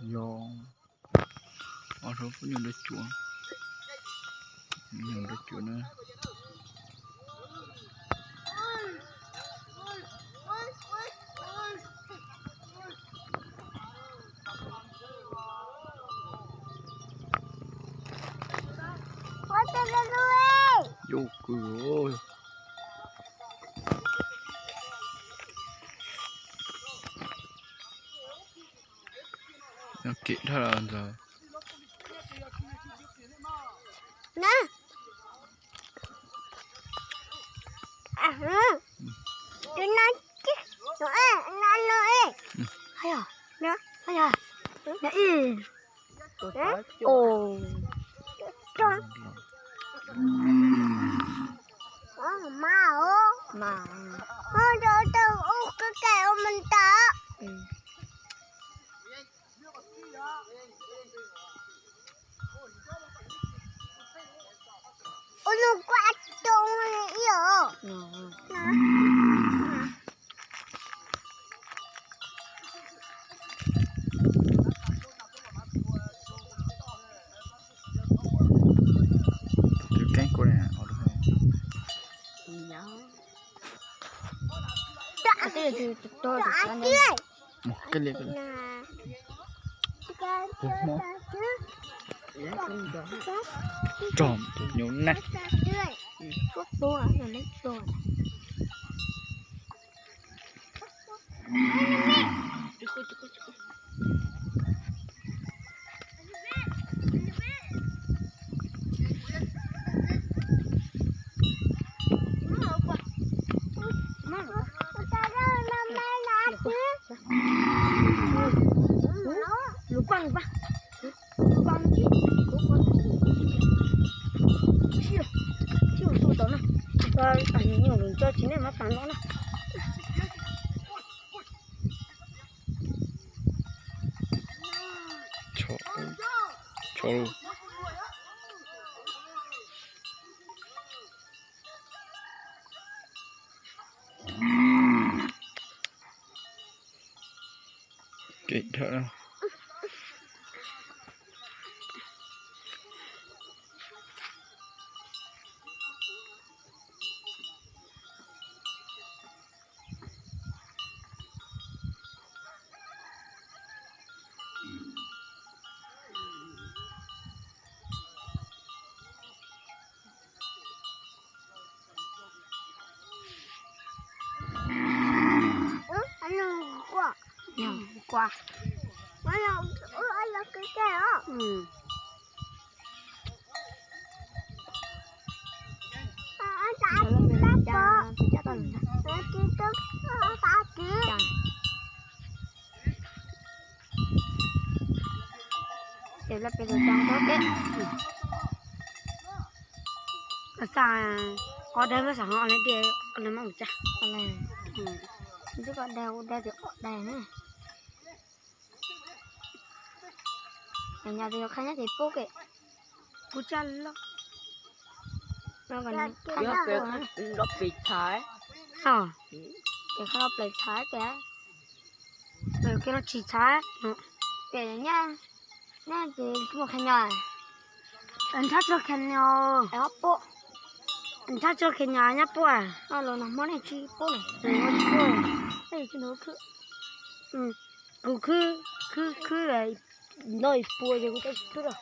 do ở đó có nhiều đất chuột nữa. Vô cửa ơi. Nó kiện thật là giờ. Nè. Tôi nói chứ. Nó ơi. Hay à? Nè. Hay à? Nè. Ồ. Con. Mà. Cái kẹo mình tớ. Nó quá trông này Cái cánh của này ở đâu hay? Một cái liệt trộm nhổ nát. Lupang ba? Chiều tụi tao nè, ta ảnh nhiều đường cho chín này mà phản nó nè. Chó luôn. Kệ thở đâu. Qua. Nó là cái kẹo. Để là cái đồ trang tốt đấy. Sao có đây với sáng họ này đi nó mà chả con này. Chứ còn đeo thì đeo nữa. Nhà thì khai nhá thì phố kệ. Cú chân lắm. Nó còn nó bị thái. Cái nó bị thái kìa. Rồi cái nó chỉ thái. Kệ nha. Nè thì một khai nhỏ. Anh thắt cho khai nhỏ. Em bộ. Anh thắt cho khai nhỏ nhá bộ à. Nó là món này chi bộ này. Nó chi bộ này. Đây chứ nó cứ là nơi bùa thì cũng thấy được.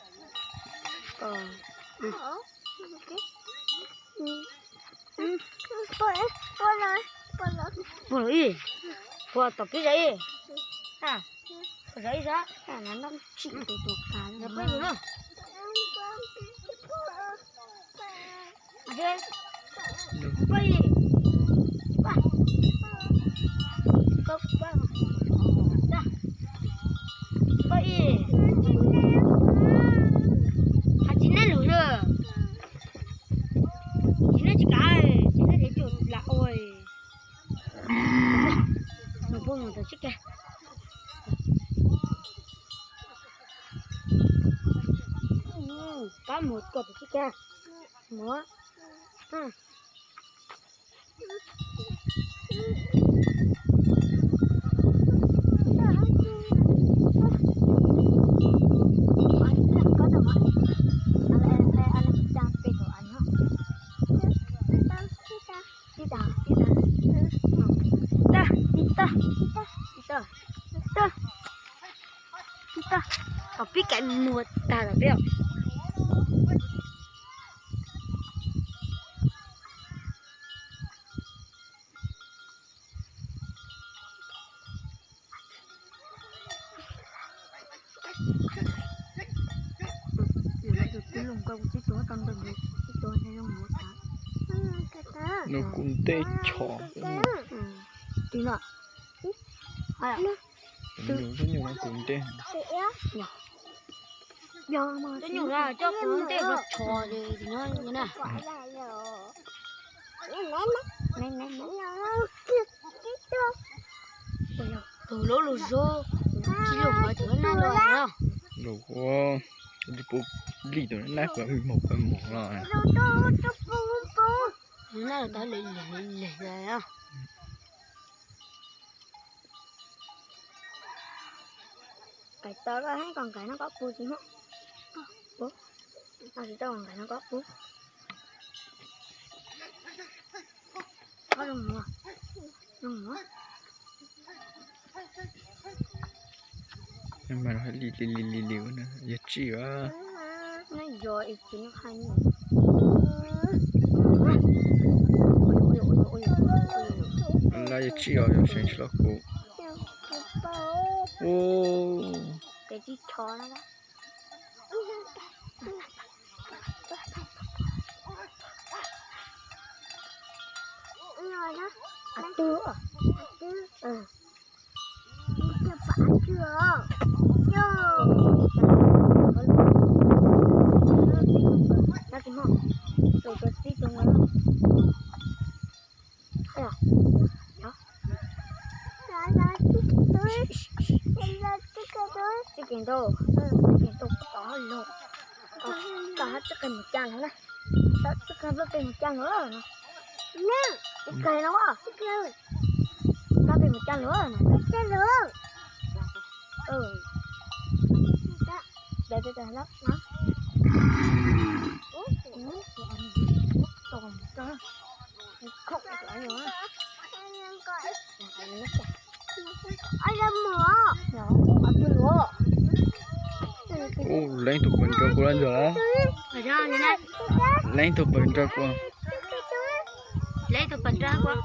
Bùa gì? Bùa tập cái giấy. À, giấy ra. Nó nằm chịu tụt phá. Nó bây giờ nữa. Thế. Bây giờ. Ba. Cốc ba. Ra. Bây giờ. Chín này lửa rồi. Chín này chỉ cái. Chín này thấy chuột là ôi. Nó buông một tờ chiếc kìa. Có một cột chiếc kìa. Múa. Tapi cái mùa ta là biết nó cũng tê chỏ tí nữa hay à nhiều rất nhiều nó cũng tê giờ mà cái nhiều ra cho cũng tê vật trò thì nó như này từ lỗ lụt rô chỉ dùng ở chỗ này rồi không đồ có đi bộ đi từ nát và một rồi nó là ta lì rồi á cái tớ ra hết còn cái nó có bù gì không bố nó chỉ tao còn cái nó có bù có đồng nữa nhưng mà nó phải lì nữa giờ chỉ á nó rồi ít chỉ nó hay nhiều là giờ chỉ ở giờ sinh ra cô ô cái gì chó nó đó tư à ừ chưa phải chưa nó cái mỏ rồi cái gì trong đó hay à đó chicken to có lộn cả chicken một chàng nữa này chicken với một chàng nữa rồi nè chicken nó à ta bị một chàng nữa rồi nè ừ để lắm nó còn cho không lại nữa anh làm mỏ nhỏ ăn lúa ô lấy thuộc mình cho cô ăn rồi phải ra như này lấy thuộc mình cho cô lấy thuộc mình ra qua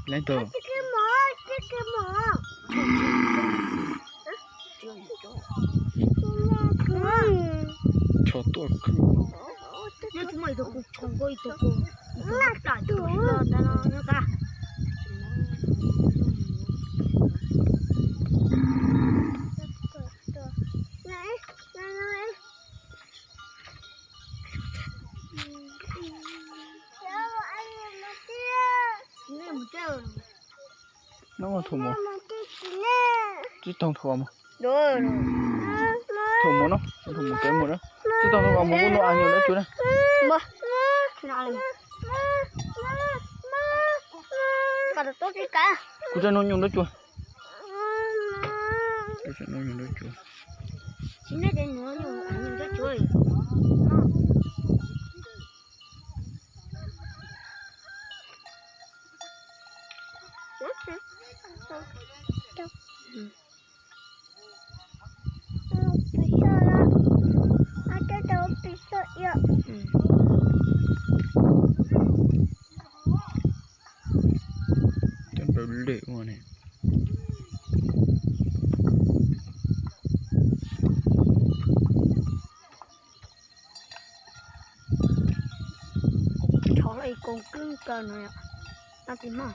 lấy từ cho tôi nó chúng mày được chồng coi được cô lại được lo ta nó ta nó mà thùng mà chứ tông thùng mà rồi thùng mà nó thùng một cái một đó chứ tông thùng một con ăn nhiều nữa chú này mà chú nào làm cả được tốt chứ cả cô cho nó nhung đó chú cô cho nó nhung đó chú chính là để nó nhung ăn nhung đó chú chân phải lệ mà này chó này còn cứng cờ này ta tìm mà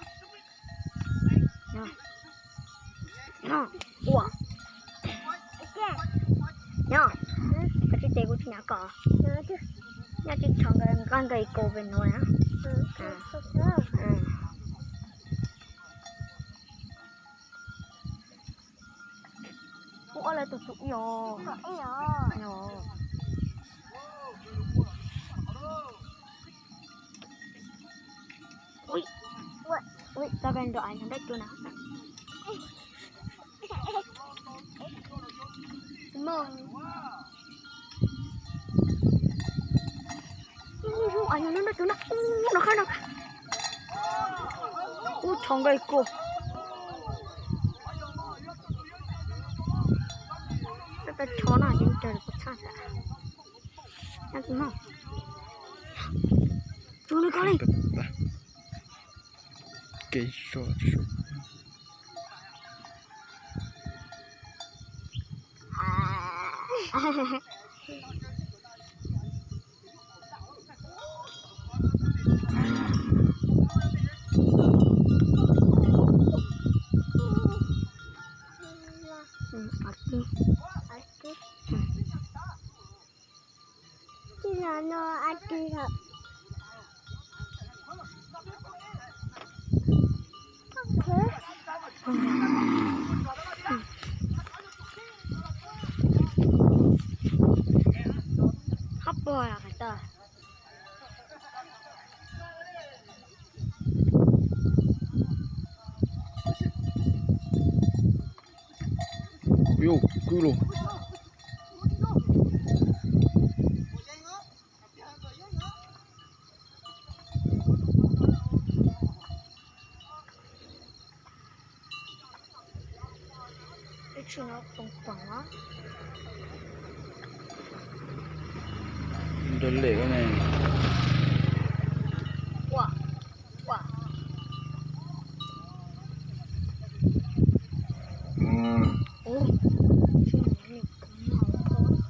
nó ủa nhá cái gì của chị nhà cỏ nhà chị chọn cái con gầy cổ bên ngoài á ủa là tụt nhỏ ui ta bên đoạn nó đất chỗ nào anh nó đất chỗ nào nó khác nào ui chồng gầy cổ cái chó nào trên trời có sao vậy ăn gì không chú nó có đi cái số nó ăn đi hả hấp bò à cái tờ yo cứ luôn cái chuyện nó không quá đơn lẻ cái này wow wow ô chuyện này cũng màu thôi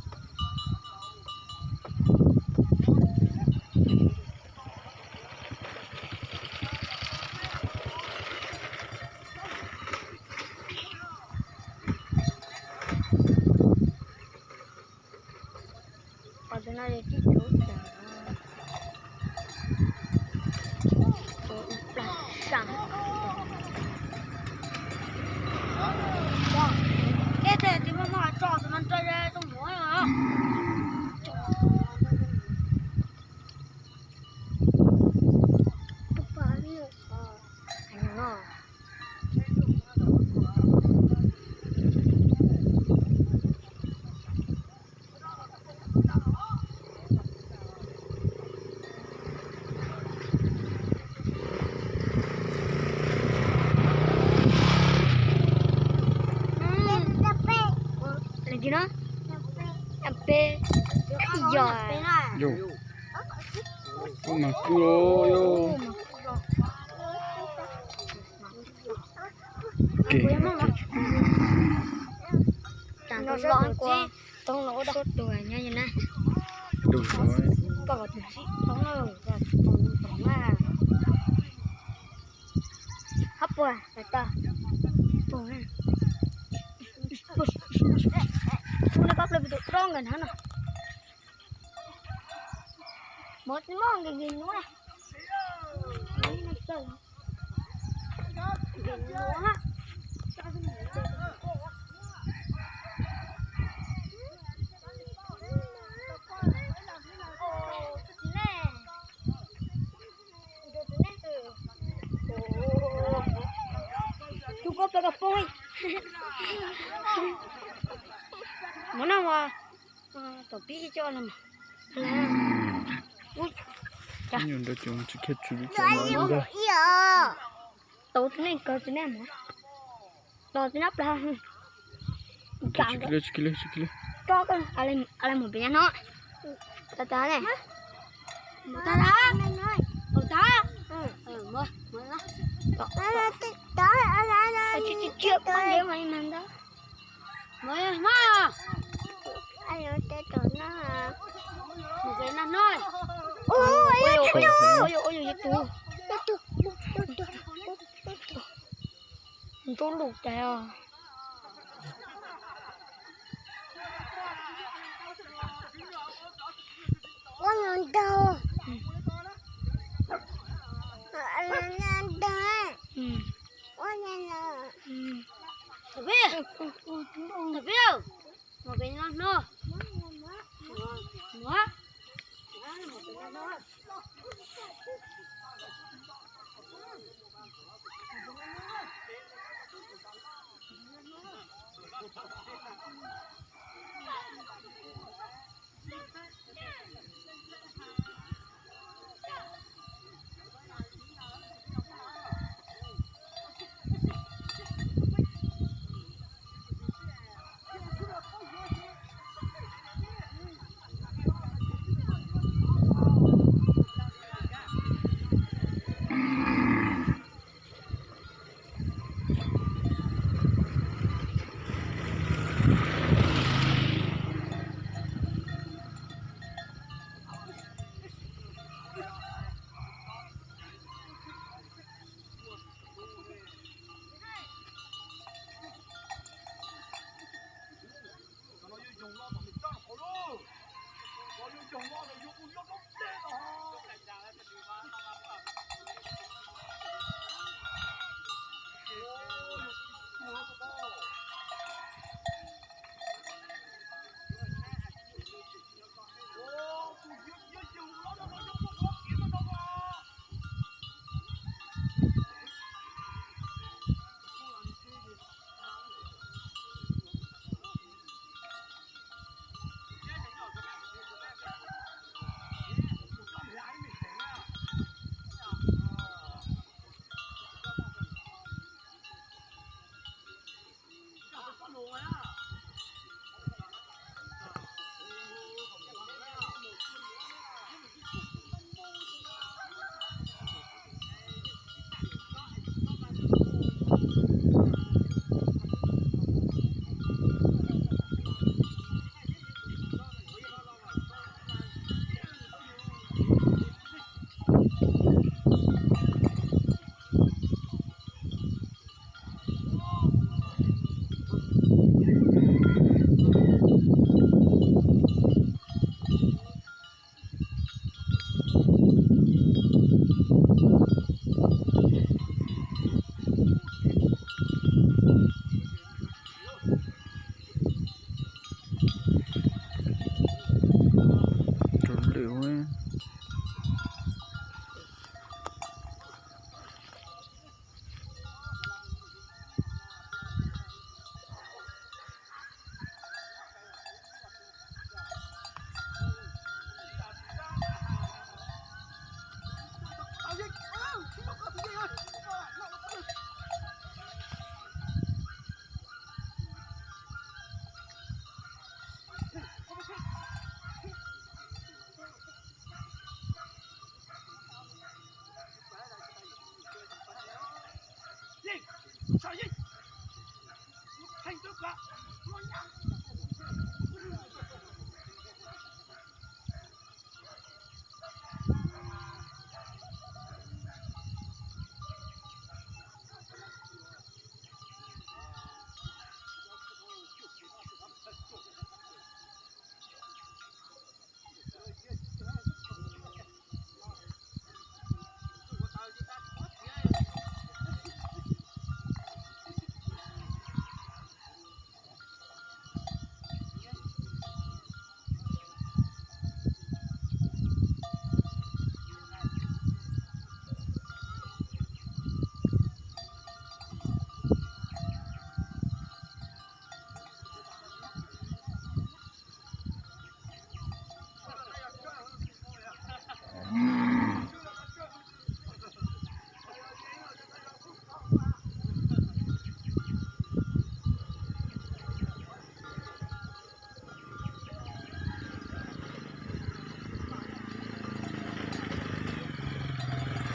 ở đây này chỉ chỗ sẵn cái thế thì mà trò thì mình chơi ra trong mỗi hả anh nó lagi no sampai iya yo makro yo chẳng có lo qua tông lỗ đâu đuổi nha như này đủ rồi có gì tông lỗ và tông là hấp qua để ta tông này nó bắp lên bị tụt rong gần hả nè một cái món cái gì nữa nè nó chơi cái gì nữa ha chú có cái phôi muốn nào mà tổ bí cho làm nhưng đó chúng chỉ kết chuẩn bị cho nó ra tổ thế này cơ thế này mà tổ thế nắp là kilo cho con một bên nó ta này một ta đó một ta mua nó đó chưa con đeo mày mình đó mới mà anh ơi cái chỗ nó một cái nó nói ôi tôi lụt trời ơi con nhon đâu anh nhon đâu con nhon Thật biết không? Một cái nó nó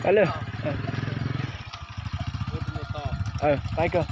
Tay lên. Tay cơ.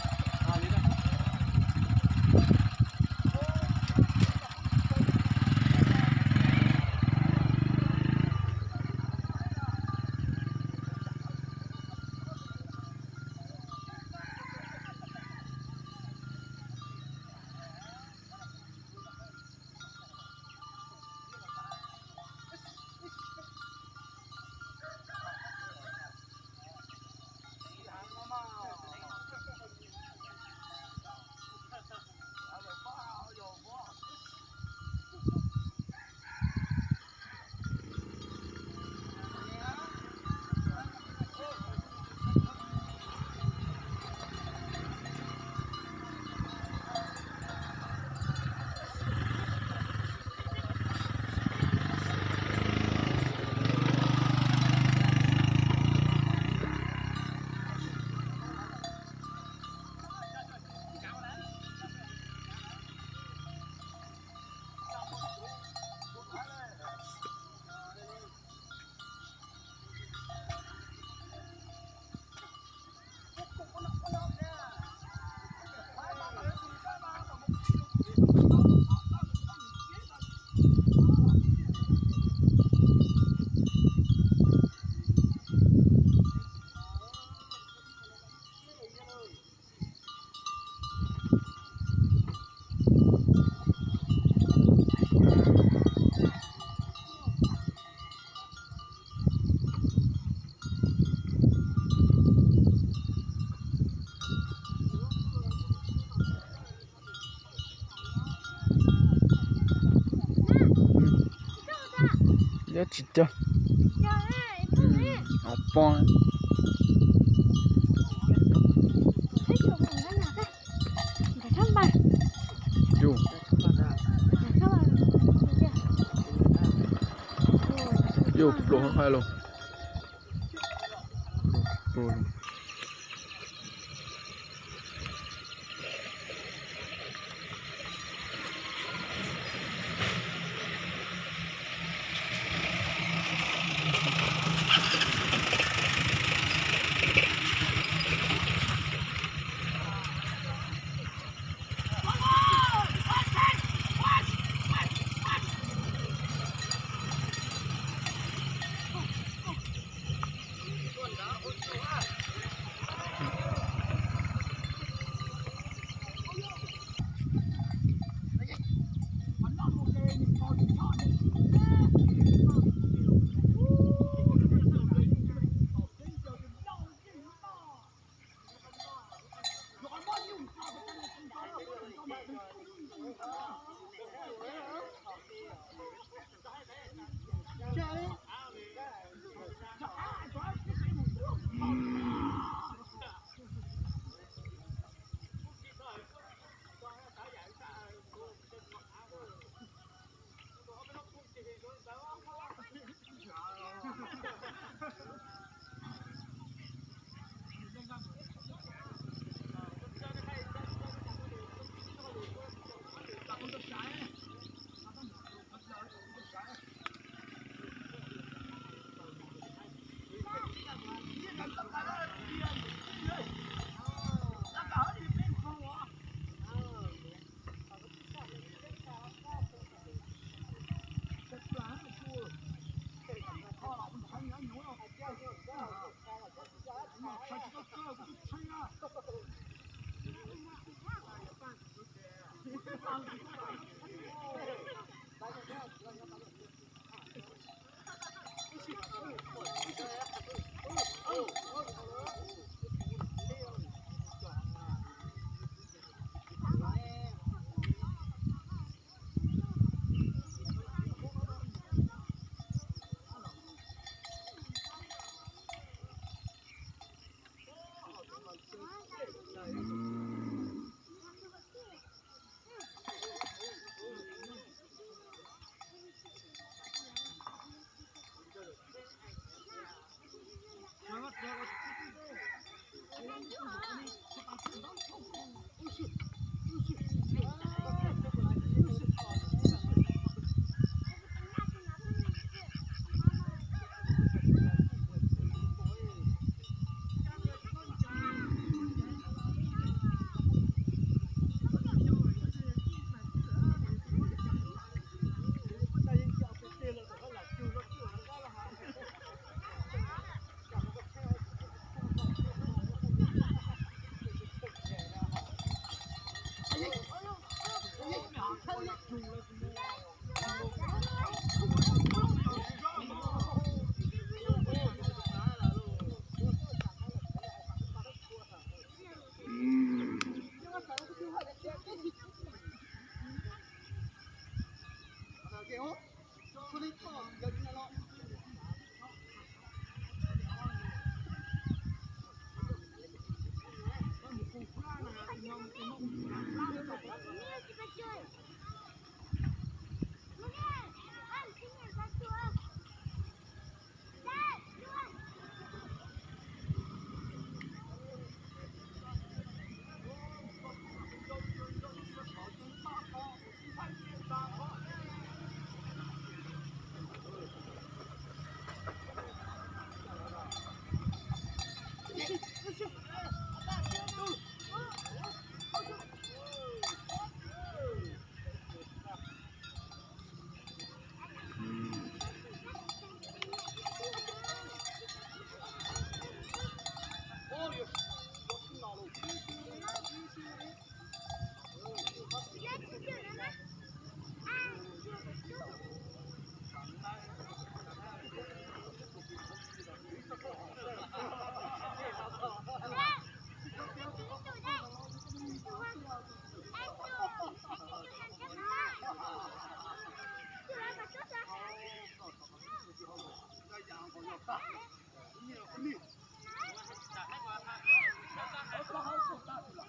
Giá 진짜. 아빠. Vô. Vô, lộ hơn hai luôn. Lộ luôn.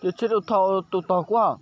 Cái chết tụt to quá.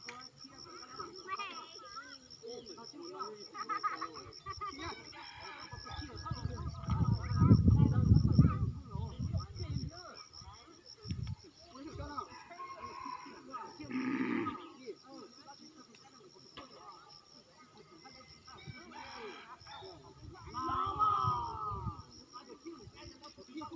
Hãy subscribe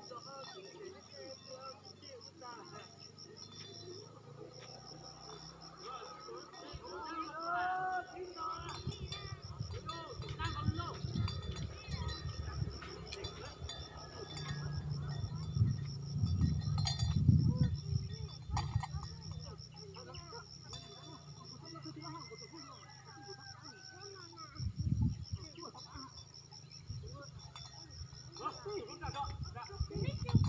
cho kênh Ghiền Mì Gõ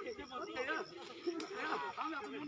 để không bỏ lỡ